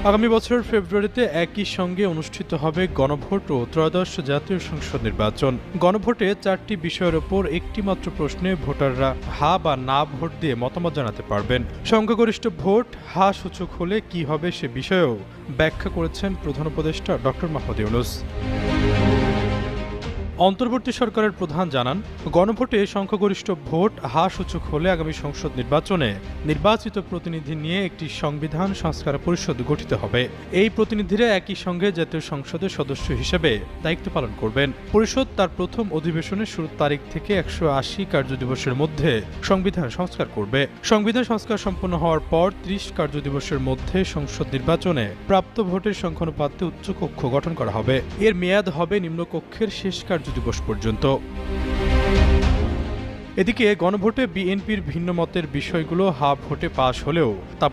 আগামী বছর ফেব্রুয়ারিতে একই সঙ্গে অনুষ্ঠিত হবে গণভোট ও ত্রয়োদশ জাতীয় সংসদ নির্বাচন। গণভোটে 4টি বিষয়ের ওপর একটি মাত্র প্রশ্নে ভোটাররা হা বা না ভোট দিয়ে মতামত জানাতে পারবেন। সংখ্যাগরিষ্ঠ ভোট হা সূচক হলে কি হবে সে বিষয়েও ব্যাখ্যা করেছেন প্রধান উপদেষ্টা ডক্টর মোহাম্মদ ইউনূস। অন্তর্বর্তী সরকারের প্রধান জানান, গণভোটে সংখ্যাগরিষ্ঠ ভোট হা সূচক হলে আগামী সংসদ নির্বাচনে নির্বাচিত প্রতিনিধি নিয়ে একটি সংবিধান সংস্কার পরিষদ গঠিত হবে। এই প্রতিনিধিরা একই সঙ্গে জাতীয় সংসদের সদস্য হিসেবে দায়িত্ব পালন করবেন। পরিষদ তার প্রথম অধিবেশনের শুরুর তারিখ থেকে 180 কার্যদিবসের মধ্যে সংবিধান সংস্কার করবে। সংবিধান সংস্কার সম্পন্ন হওয়ার পর 30 কার্যদিবসের মধ্যে সংসদ নির্বাচনে প্রাপ্ত ভোটের সংখ্যানুপাতে উচ্চকক্ষ গঠন করা হবে। এর মেয়াদ হবে নিম্নকক্ষের শেষ দিবস পর্যন্ত। এদিকে গণভোটে বিএনপির ভিন্ন মতের বিষয়গুলো হা ভোটে পাশ হলেও তা